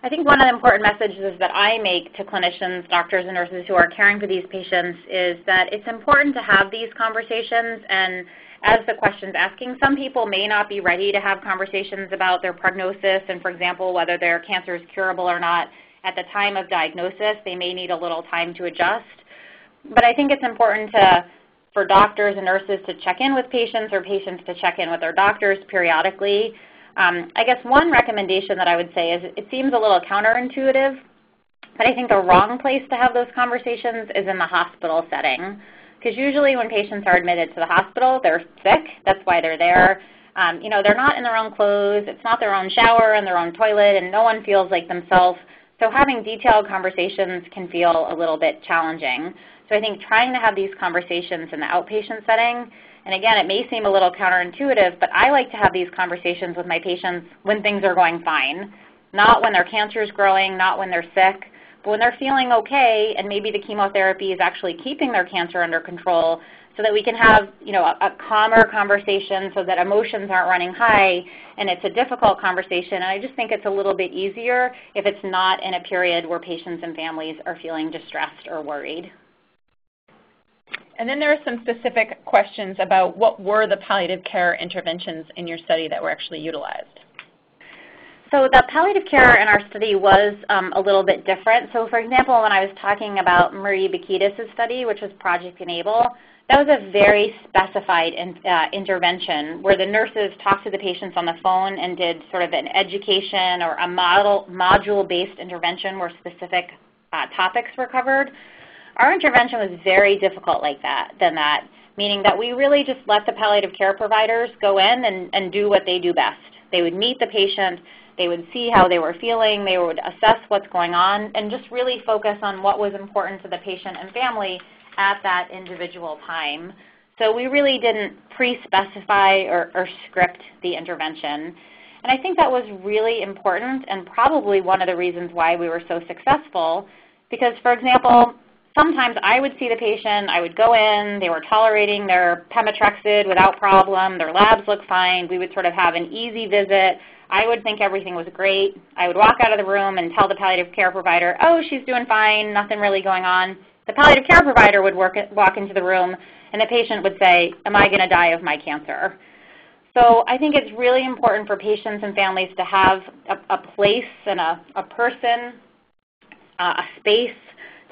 I think one of the important messages that I make to clinicians, doctors, and nurses who are caring for these patients is that it's important to have these conversations. And as the question's asking, some people may not be ready to have conversations about their prognosis and, for example, whether their cancer is curable or not at the time of diagnosis. They may need a little time to adjust. But I think it's important for doctors and nurses to check in with patients or patients to check in with their doctors periodically. I guess one recommendation that I would say is it seems a little counterintuitive, but I think the wrong place to have those conversations is in the hospital setting. Because usually when patients are admitted to the hospital, they're sick. That's why they're there. They're not in their own clothes. It's not their own shower and their own toilet, and no one feels like themselves. So having detailed conversations can feel a little bit challenging. So I think trying to have these conversations in the outpatient setting, and again, it may seem a little counterintuitive, but I like to have these conversations with my patients when things are going fine, not when their cancer is growing, not when they're sick, but when they're feeling okay and maybe the chemotherapy is actually keeping their cancer under control so that we can have a calmer conversation so that emotions aren't running high and it's a difficult conversation. And I just think it's a little bit easier if it's not in a period where patients and families are feeling distressed or worried. And then there are some specific questions about what were the palliative care interventions in your study that were actually utilized. So the palliative care in our study was a little bit different. So for example, when I was talking about Marie Bakidas' study, which was Project Enable, that was a very specified intervention where the nurses talked to the patients on the phone and did sort of an education or a module-based intervention where specific topics were covered. Our intervention was very difficult than that, meaning that we really just let the palliative care providers go in and do what they do best. They would meet the patient, they would see how they were feeling, they would assess what's going on, and just really focus on what was important to the patient and family at that individual time. So we really didn't pre-specify or script the intervention. And I think that was really important and probably one of the reasons why we were so successful because, for example, sometimes I would see the patient, I would go in, they were tolerating their pemetrexed without problem, their labs looked fine, we would sort of have an easy visit. I would think everything was great. I would walk out of the room and tell the palliative care provider, oh, she's doing fine, nothing really going on. The palliative care provider would walk into the room and the patient would say, am I going to die of my cancer? So I think it's really important for patients and families to have a place and a person, a space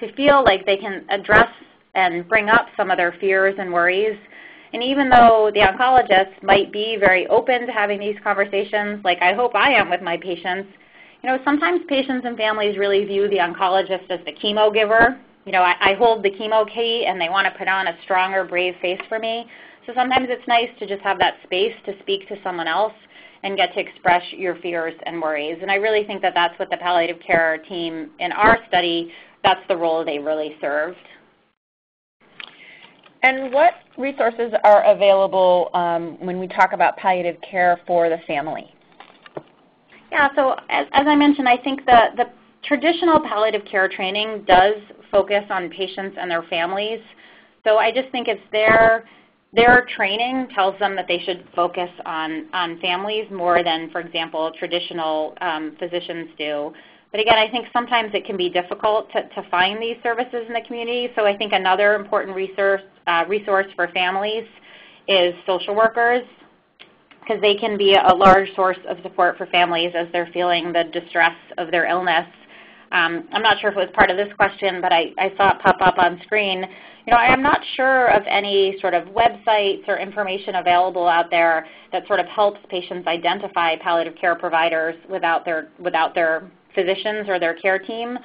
to feel like they can address and bring up some of their fears and worries. And even though the oncologist might be very open to having these conversations, like I hope I am with my patients, sometimes patients and families really view the oncologist as the chemo giver. I hold the chemo key and they want to put on a stronger, brave face for me. So sometimes it's nice to just have that space to speak to someone else and get to express your fears and worries. And I really think that that's what the palliative care team in our study, that's the role they really served. And what resources are available when we talk about palliative care for the family? Yeah, so as I mentioned, I think the traditional palliative care training does focus on patients and their families. So I just think it's their training tells them that they should focus on families more than, for example, traditional physicians do. But again, I think sometimes it can be difficult to find these services in the community. So I think another important resource for families is social workers, because they can be a large source of support for families as they're feeling the distress of their illness. I'm not sure if it was part of this question, but I saw it pop up on screen. I am not sure of any sort of websites or information available out there that sort of helps patients identify palliative care providers without their physicians or their care team.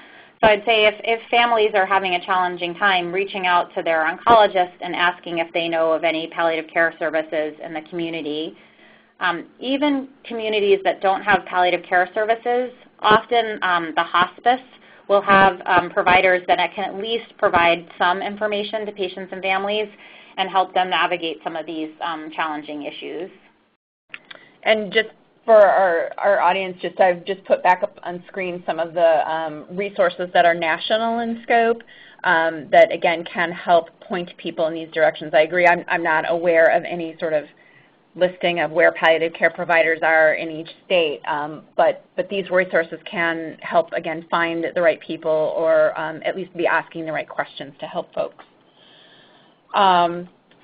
So I'd say if families are having a challenging time reaching out to their oncologist and asking if they know of any palliative care services in the community. Even communities that don't have palliative care services, often the hospice will have providers that can at least provide some information to patients and families and help them navigate some of these challenging issues. And just for our audience, I've just put back up on screen some of the resources that are national in scope that, again, can help point people in these directions. I agree, I'm not aware of any sort of listing of where palliative care providers are in each state, but these resources can help, again, find the right people or at least be asking the right questions to help folks.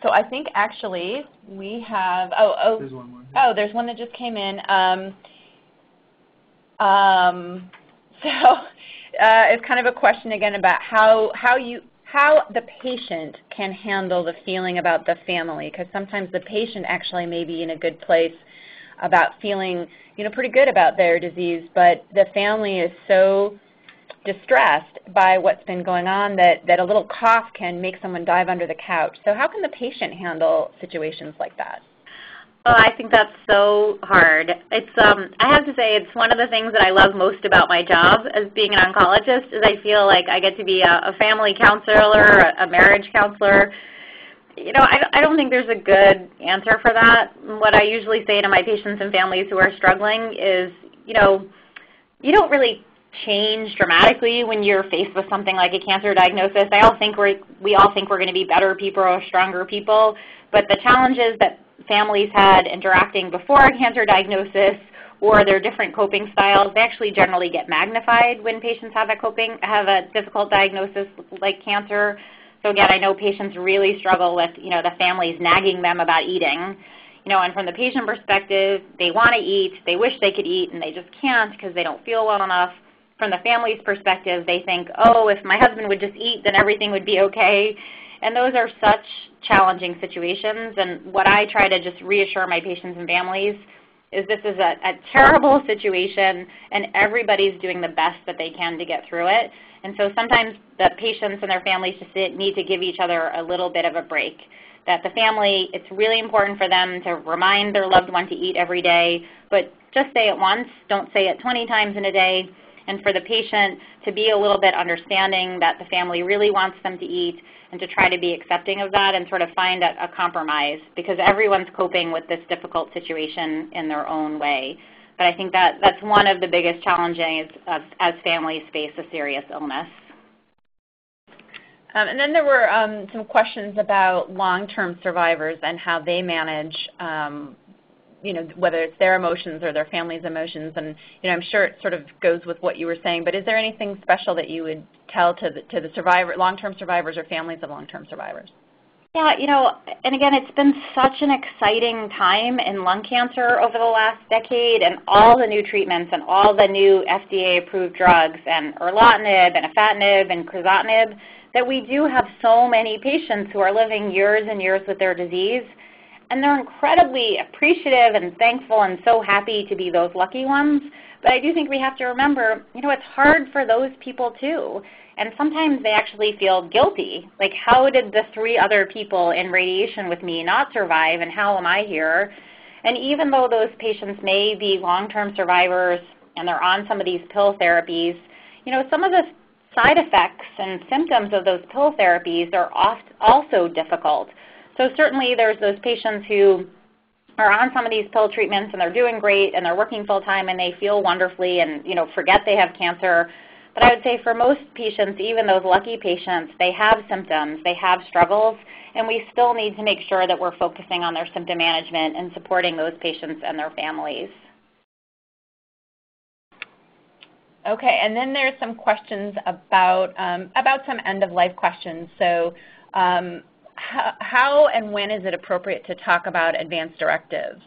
So I think actually we have, there's one more. Oh, there's one that just came in. It's kind of a question again about how the patient can handle the feeling about the family, because sometimes the patient actually may be in a good place about feeling, pretty good about their disease, but the family is so distressed by what's been going on that a little cough can make someone dive under the couch. So how can the patient handle situations like that? Oh, I think that's so hard. It's I have to say it's one of the things that I love most about my job as being an oncologist is I feel like I get to be a family counselor, a marriage counselor. I don't think there's a good answer for that. What I usually say to my patients and families who are struggling is, you don't really change dramatically when you're faced with something like a cancer diagnosis. We all think we're going to be better people or stronger people, but the challenges that families had interacting before a cancer diagnosis or their different coping styles, they actually generally get magnified when patients have a difficult diagnosis like cancer. So again, I know patients really struggle with, the families nagging them about eating. And from the patient perspective, they want to eat, they wish they could eat, and they just can't because they don't feel well enough. From the family's perspective, they think, oh, if my husband would just eat, then everything would be okay. And those are such challenging situations. And what I try to just reassure my patients and families is this is a terrible situation, and everybody's doing the best that they can to get through it. And so sometimes the patients and their families just need to give each other a little bit of a break. That the family, it's really important for them to remind their loved one to eat every day, but just say it once, don't say it 20 times in a day. And for the patient to be a little bit understanding that the family really wants them to eat and to try to be accepting of that and sort of find a compromise, because everyone's coping with this difficult situation in their own way. But I think that's one of the biggest challenges as families face a serious illness. And then there were some questions about long-term survivors and how they manage whether it's their emotions or their family's emotions, and I'm sure it sort of goes with what you were saying. But is there anything special that you would tell to the long-term survivors or families of long-term survivors? Yeah, and again, it's been such an exciting time in lung cancer over the last decade, and all the new treatments and all the new FDA-approved drugs and erlotinib and afatinib and crizotinib, that we do have so many patients who are living years and years with their disease, and they're incredibly appreciative and thankful and so happy to be those lucky ones. But I do think we have to remember, it's hard for those people too. And sometimes they actually feel guilty. Like, how did the 3 other people in radiation with me not survive, and how am I here? And even though those patients may be long-term survivors and they're on some of these pill therapies, some of the side effects and symptoms of those pill therapies are also difficult. So certainly there's those patients who are on some of these pill treatments and they're doing great and they're working full-time and they feel wonderfully and, forget they have cancer. But I would say for most patients, even those lucky patients, they have symptoms, they have struggles, and we still need to make sure that we're focusing on their symptom management and supporting those patients and their families. Okay, and then there's some questions about some end-of-life questions. So how and when is it appropriate to talk about advanced directives?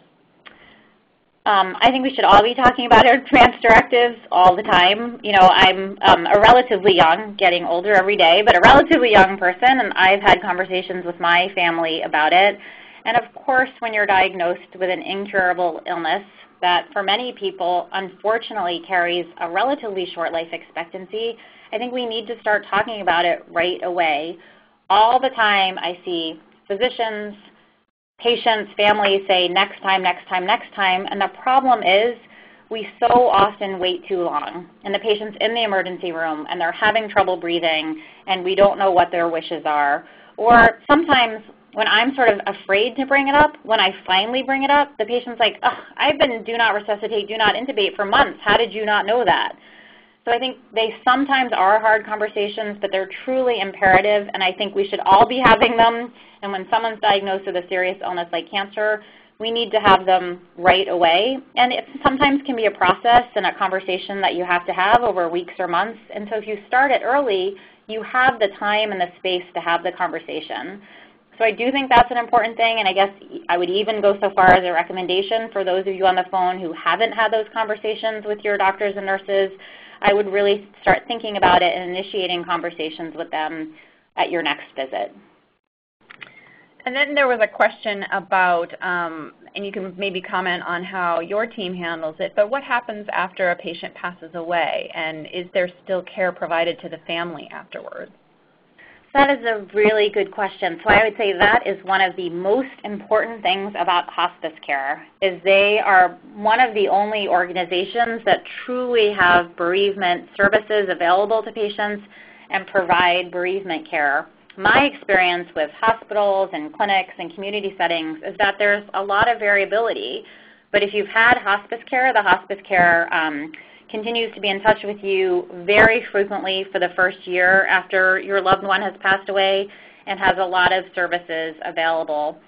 I think we should all be talking about our advanced directives all the time. I'm a relatively young, getting older every day, but a relatively young person, and I've had conversations with my family about it. And of course, when you're diagnosed with an incurable illness that for many people unfortunately carries a relatively short life expectancy, I think we need to start talking about it right away. All the time I see physicians, patients, families say next time, next time, next time, and the problem is we so often wait too long. And the patient's in the emergency room and they're having trouble breathing and we don't know what their wishes are. Or sometimes when I'm sort of afraid to bring it up, when I finally bring it up, the patient's like, I've been do not resuscitate, do not intubate for months. How did you not know that? So I think they sometimes are hard conversations, but they're truly imperative, and I think we should all be having them. And when someone's diagnosed with a serious illness like cancer, we need to have them right away. And it sometimes can be a process and a conversation that you have to have over weeks or months. And so if you start it early, you have the time and the space to have the conversation. So I do think that's an important thing, and I guess I would even go so far as a recommendation for those of you on the phone who haven't had those conversations with your doctors and nurses. I would really start thinking about it and initiating conversations with them at your next visit. And then there was a question about, and you can maybe comment on how your team handles it, but what happens after a patient passes away, and is there still care provided to the family afterwards? That is a really good question. So I would say that is one of the most important things about hospice care, is they are one of the only organizations that truly have bereavement services available to patients and provide bereavement care. My experience with hospitals and clinics and community settings is that there's a lot of variability, but if you've had hospice care, the hospice care continues to be in touch with you very frequently for the first year after your loved one has passed away and has a lot of services available.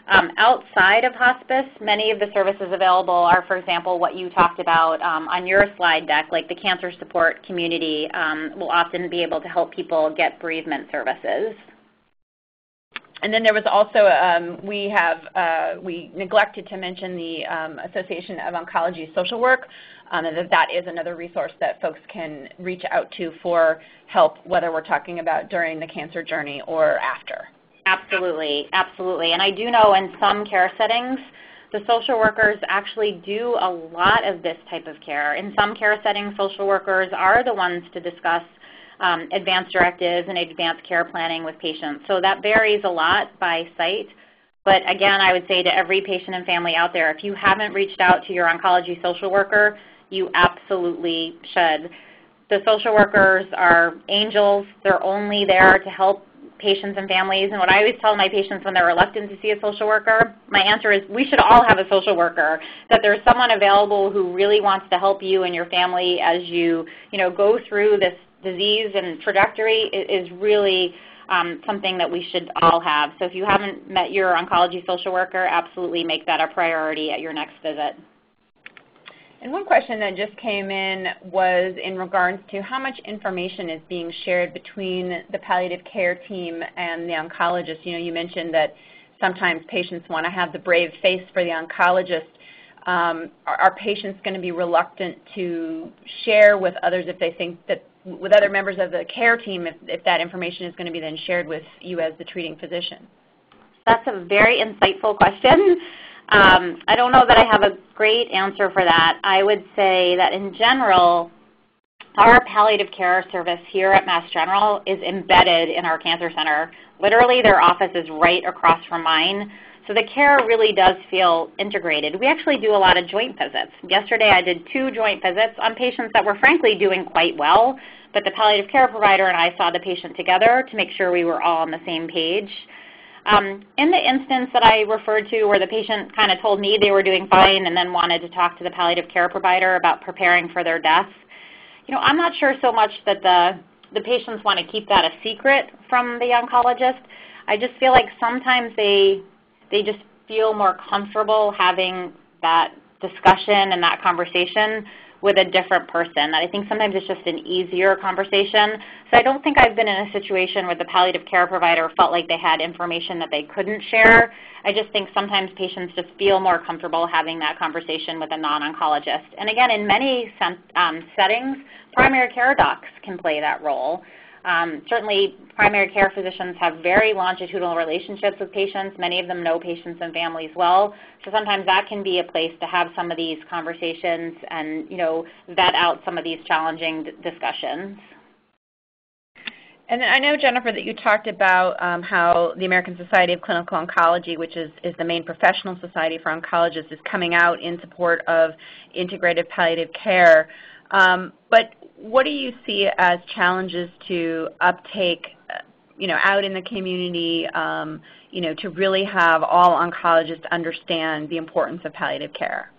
Outside of hospice, many of the services available are, for example, what you talked about on your slide deck, like the cancer support community will often be able to help people get bereavement services. And then there was also, we neglected to mention the Association of Oncology Social Work, and that is another resource that folks can reach out to for help, whether we're talking about during the cancer journey or after. Absolutely, absolutely. And I do know in some care settings, the social workers actually do a lot of this type of care. In some care settings, social workers are the ones to discuss advanced directives and advanced care planning with patients. So that varies a lot by site. But again, I would say to every patient and family out there, if you haven't reached out to your oncology social worker, you absolutely should. The social workers are angels. They're only there to help patients and families. And what I always tell my patients when they're reluctant to see a social worker, my answer is we should all have a social worker, that there's someone available who really wants to help you and your family as you go through this disease and trajectory is really something that we should all have. So if you haven't met your oncology social worker, absolutely make that a priority at your next visit. And one question that just came in was in regards to how much information is being shared between the palliative care team and the oncologist. You know, you mentioned that sometimes patients want to have the brave face for the oncologist. Are patients going to be reluctant to share with others if they think that, with other members of the care team, if that information is going to be then shared with you as the treating physician? That's a very insightful question. I don't know that I have a great answer for that. I would say that in general, our palliative care service here at Mass General is embedded in our cancer center. Literally, their office is right across from mine. So the care really does feel integrated. We actually do a lot of joint visits. Yesterday I did 2 joint visits on patients that were frankly doing quite well, but the palliative care provider and I saw the patient together to make sure we were all on the same page. In the instance that I referred to where the patient kind of told me they were doing fine and then wanted to talk to the palliative care provider about preparing for their death, you know, I'm not sure so much that the patients want to keep that a secret from the oncologist. I just feel like sometimes they just feel more comfortable having that discussion and that conversation with a different person. I think sometimes it's just an easier conversation. So I don't think I've been in a situation where the palliative care provider felt like they had information that they couldn't share. I just think sometimes patients just feel more comfortable having that conversation with a non-oncologist. And again, in many settings, primary care docs can play that role. Certainly, primary care physicians have very longitudinal relationships with patients. Many of them know patients and families well. So sometimes that can be a place to have some of these conversations and, you know, vet out some of these challenging discussions. And I know, Jennifer, that you talked about how the American Society of Clinical Oncology, which is the main professional society for oncologists, is coming out in support of integrative palliative care. But what do you see as challenges to uptake, you know, out in the community, you know, to really have all oncologists understand the importance of palliative care?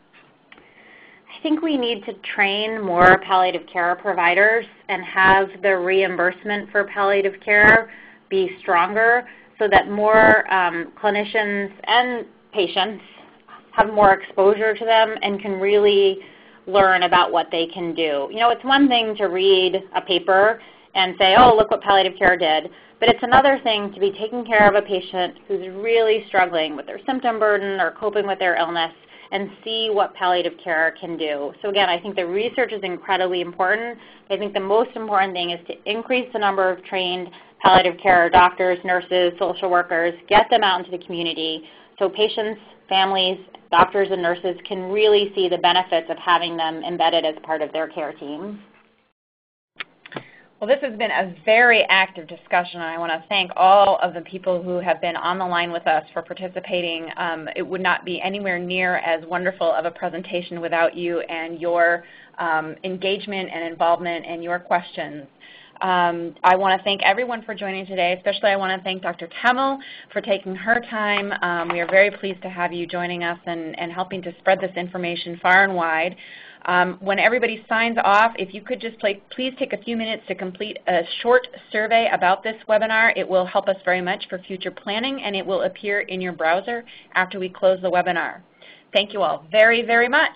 I think we need to train more palliative care providers and have the reimbursement for palliative care be stronger so that more clinicians and patients have more exposure to them and can really learn about what they can do. You know, it's one thing to read a paper and say, oh, look what palliative care did, but it's another thing to be taking care of a patient who's really struggling with their symptom burden or coping with their illness and see what palliative care can do. So again, I think the research is incredibly important. I think the most important thing is to increase the number of trained palliative care doctors, nurses, social workers, get them out into the community so patients, families, doctors, and nurses can really see the benefits of having them embedded as part of their care team. Well, this has been a very active discussion, and I want to thank all of the people who have been on the line with us for participating. It would not be anywhere near as wonderful of a presentation without you and your engagement and involvement and your questions. I want to thank everyone for joining today. Especially I want to thank Dr. Temel for taking her time. We are very pleased to have you joining us and helping to spread this information far and wide. When everybody signs off, if you could just please take a few minutes to complete a short survey about this webinar. It will help us very much for future planning, and it will appear in your browser after we close the webinar. Thank you all very, very much.